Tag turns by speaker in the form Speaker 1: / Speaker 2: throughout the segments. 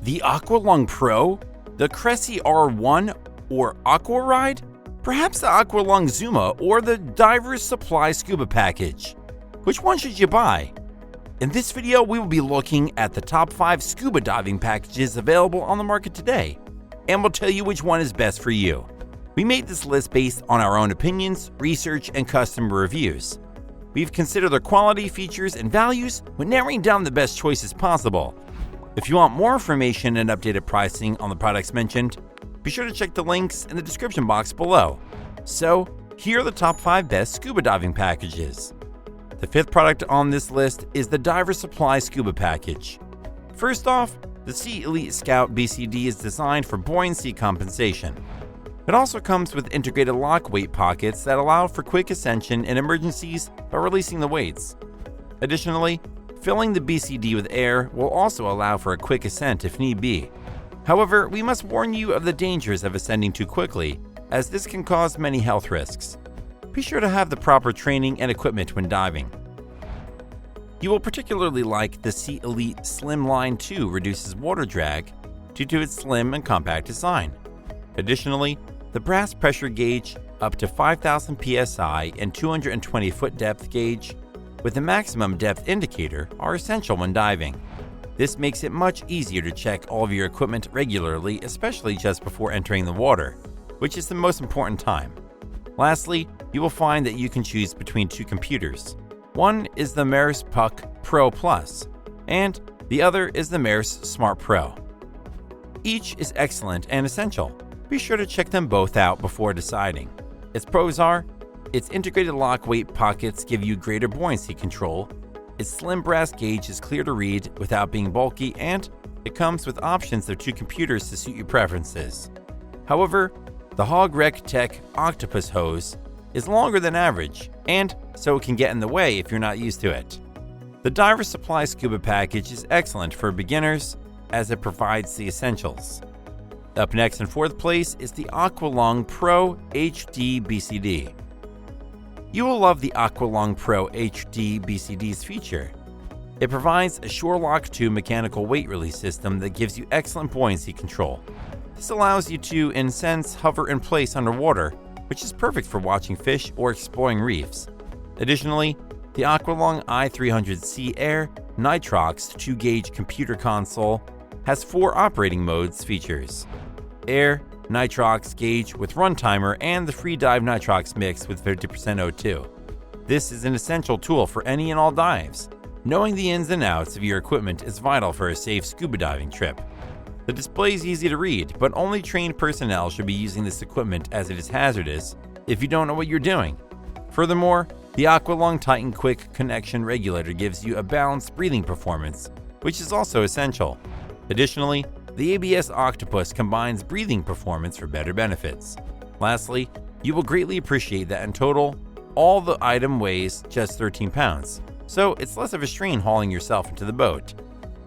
Speaker 1: The Aqualung Pro? The Cressi R1 or Aquaride? Perhaps the Aqualung Zuma or the Diver's Supply Scuba Package? Which one should you buy? In this video, we will be looking at the top 5 scuba diving packages available on the market today, and we'll tell you which one is best for you. We made this list based on our own opinions, research, and customer reviews. We've considered their quality, features, and values when narrowing down the best choices possible. If you want more information and updated pricing on the products mentioned, be sure to check the links in the description box below. So, here are the top 5 best scuba diving packages. The 5th product on this list is the Diver's Supply Scuba Package. First off, the Sea Elite Scout BCD is designed for buoyancy compensation. It also comes with integrated lock weight pockets that allow for quick ascension in emergencies by releasing the weights. Additionally, filling the BCD with air will also allow for a quick ascent if need be. However, we must warn you of the dangers of ascending too quickly, as this can cause many health risks. Be sure to have the proper training and equipment when diving. You will particularly like the Sea Elite Slimline 2 reduces water drag due to its slim and compact design. Additionally, the brass pressure gauge up to 5,000 psi and 220 foot depth gauge with a maximum depth indicator are essential when diving. This makes it much easier to check all of your equipment regularly, especially just before entering the water, which is the most important time. Lastly, you will find that you can choose between 2 computers. One is the Maris Puck Pro Plus, and the other is the Maris Smart Pro. Each is excellent and essential. Be sure to check them both out before deciding. Its pros are: its integrated lock weight pockets give you greater buoyancy control, its slim brass gauge is clear to read without being bulky, and it comes with options of 2 computers to suit your preferences. However, the Hog Rec Tech Octopus hose is longer than average, and so it can get in the way if you're not used to it. The Diver's Supply Scuba Package is excellent for beginners as it provides the essentials. Up next in 4th place is the Aqualung Pro HD BCD. You will love the Aqualung Pro HD BCD's feature. It provides a Shore-Lock 2 mechanical weight release system that gives you excellent buoyancy control. This allows you to, in a sense, hover in place underwater, which is perfect for watching fish or exploring reefs. Additionally, the Aqualung i300C Air Nitrox 2-gauge computer console has 4 operating modes features: Air, Nitrox gauge with run timer, and the free dive Nitrox mix with 50% O2. This is an essential tool for any and all dives. Knowing the ins and outs of your equipment is vital for a safe scuba diving trip. The display is easy to read, but only trained personnel should be using this equipment as it is hazardous if you don't know what you're doing. Furthermore, the Aqualung Titan Quick Connection Regulator gives you a balanced breathing performance, which is also essential. Additionally, the ABS Octopus combines breathing performance for better benefits. Lastly, you will greatly appreciate that in total, all the item weighs just 13 pounds, so it's less of a strain hauling yourself into the boat.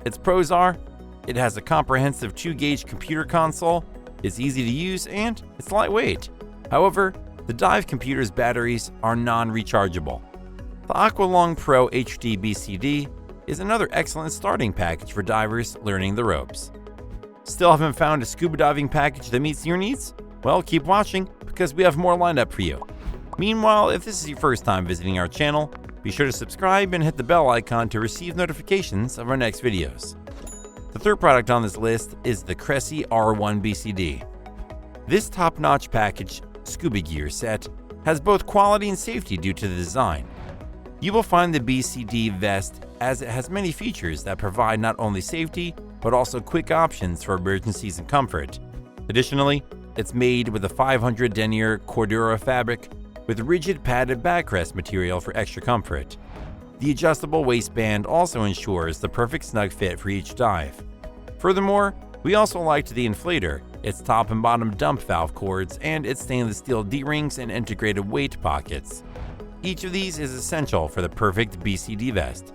Speaker 1: Its pros are: it has a comprehensive 2-gauge computer console, it's easy to use, and it's lightweight. However, the dive computer's batteries are non-rechargeable. The Aqualung Pro HD BCD is another excellent starting package for divers learning the ropes. Still haven't found a scuba diving package that meets your needs? Well, keep watching because we have more lined up for you. Meanwhile, if this is your first time visiting our channel, be sure to subscribe and hit the bell icon to receive notifications of our next videos. The 3rd product on this list is the Cressi R1 BCD. This top-notch package scuba gear set has both quality and safety due to the design. You will find the BCD vest as it has many features that provide not only safety, but also quick options for emergencies and comfort. Additionally, it's made with a 500 denier Cordura fabric with rigid padded backrest material for extra comfort. The adjustable waistband also ensures the perfect snug fit for each dive. Furthermore, we also liked the inflator, its top and bottom dump valve cords, and its stainless steel D-rings and integrated weight pockets. Each of these is essential for the perfect BCD vest.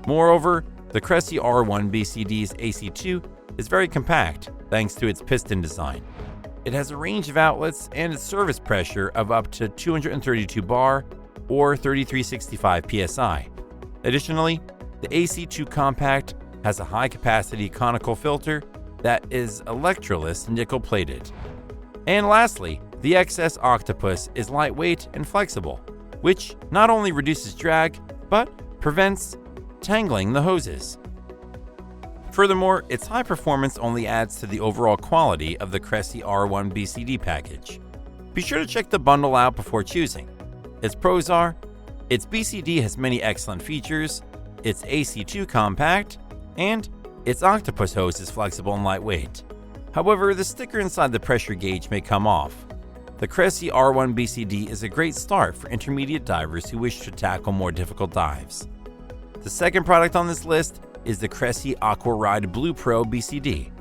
Speaker 1: Moreover, the Cressi R1 BCD's AC2 is very compact thanks to its piston design. It has a range of outlets and a service pressure of up to 232 bar or 3365 psi. Additionally, the AC2 Compact has a high-capacity conical filter that is electroless nickel-plated. And lastly, the XS Octopus is lightweight and flexible, which not only reduces drag, but prevents tangling the hoses. Furthermore, its high performance only adds to the overall quality of the Cressi R1 BCD package. Be sure to check the bundle out before choosing. Its pros are, its BCD has many excellent features, its AC2 compact, and its octopus hose is flexible and lightweight. However, the sticker inside the pressure gauge may come off. The Cressi R1 BCD is a great start for intermediate divers who wish to tackle more difficult dives. The second product on this list is the Cressi Aquaride Blue Pro BCD.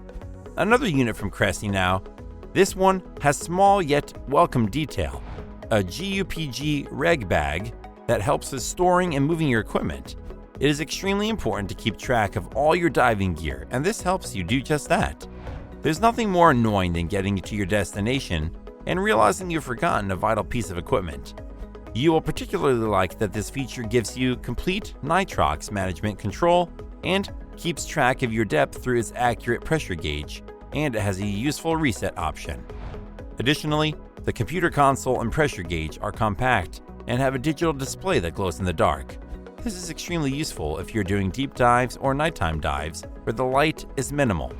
Speaker 1: Another unit from Cressi now. This one has small yet welcome detail, a GUPG reg bag that helps with storing and moving your equipment. It is extremely important to keep track of all your diving gear, and this helps you do just that. There's nothing more annoying than getting to your destination and realizing you've forgotten a vital piece of equipment. You will particularly like that this feature gives you complete nitrox management control and keeps track of your depth through its accurate pressure gauge, and it has a useful reset option. Additionally, the computer console and pressure gauge are compact and have a digital display that glows in the dark. This is extremely useful if you're doing deep dives or nighttime dives where the light is minimal.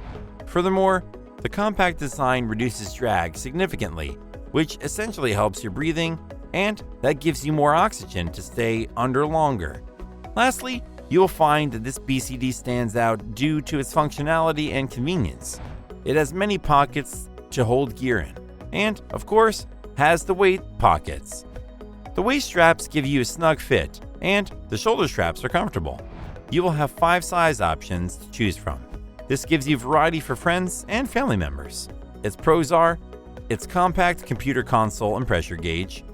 Speaker 1: Furthermore, the compact design reduces drag significantly, which essentially helps your breathing, and that gives you more oxygen to stay under longer. Lastly, you will find that this BCD stands out due to its functionality and convenience. It has many pockets to hold gear in, and, of course, has the weight pockets. The waist straps give you a snug fit, and the shoulder straps are comfortable. You will have 5 size options to choose from. This gives you variety for friends and family members. Its pros are, its compact computer console and pressure gauge,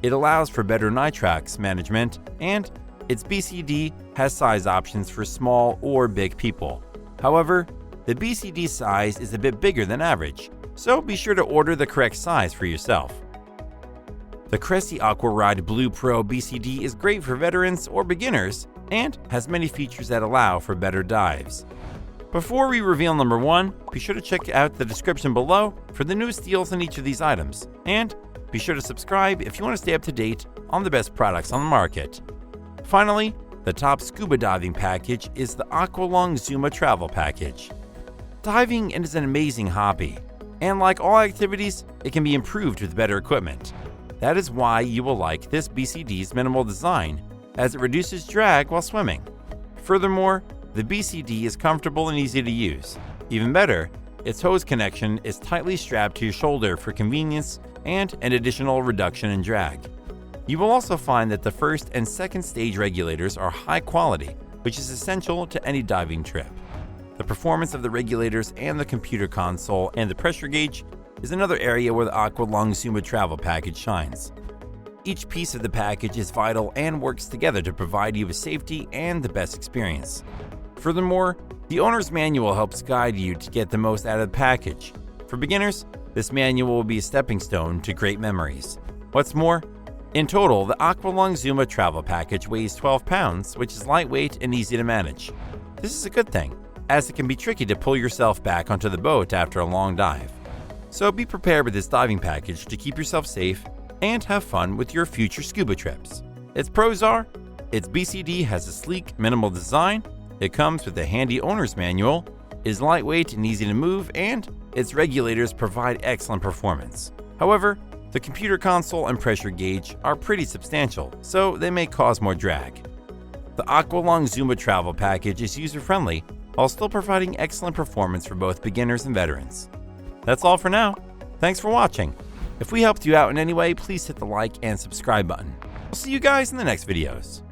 Speaker 1: it allows for better nitrox management, and its BCD has size options for small or big people. However, the BCD size is a bit bigger than average, so be sure to order the correct size for yourself. The Cressi Aquaride Blue Pro BCD is great for veterans or beginners and has many features that allow for better dives. Before we reveal number 1, be sure to check out the description below for the newest deals on each of these items, and be sure to subscribe if you want to stay up to date on the best products on the market. Finally, the top scuba diving package is the Aqualung Zuma travel package. Diving is an amazing hobby, and like all activities, it can be improved with better equipment. That is why you will like this BCD's minimal design, as it reduces drag while swimming. Furthermore, the BCD is comfortable and easy to use. Even better, its hose connection is tightly strapped to your shoulder for convenience and an additional reduction in drag. You will also find that the first and second stage regulators are high quality, which is essential to any diving trip. The performance of the regulators and the computer console and the pressure gauge is another area where the Aqualung Zuma travel package shines. Each piece of the package is vital and works together to provide you with safety and the best experience. Furthermore, the owner's manual helps guide you to get the most out of the package. For beginners, this manual will be a stepping stone to great memories. What's more, in total, the Aqualung Zuma travel package weighs 12 pounds, which is lightweight and easy to manage. This is a good thing, as it can be tricky to pull yourself back onto the boat after a long dive. So be prepared with this diving package to keep yourself safe and have fun with your future scuba trips. Its pros are, its BCD has a sleek, minimal design, it comes with a handy owner's manual, is lightweight and easy to move, and its regulators provide excellent performance. However, the computer console and pressure gauge are pretty substantial, so they may cause more drag. The Aqualung Zuma travel package is user-friendly while still providing excellent performance for both beginners and veterans. That's all for now. Thanks for watching. If we helped you out in any way, please hit the like and subscribe button. I'll see you guys in the next videos.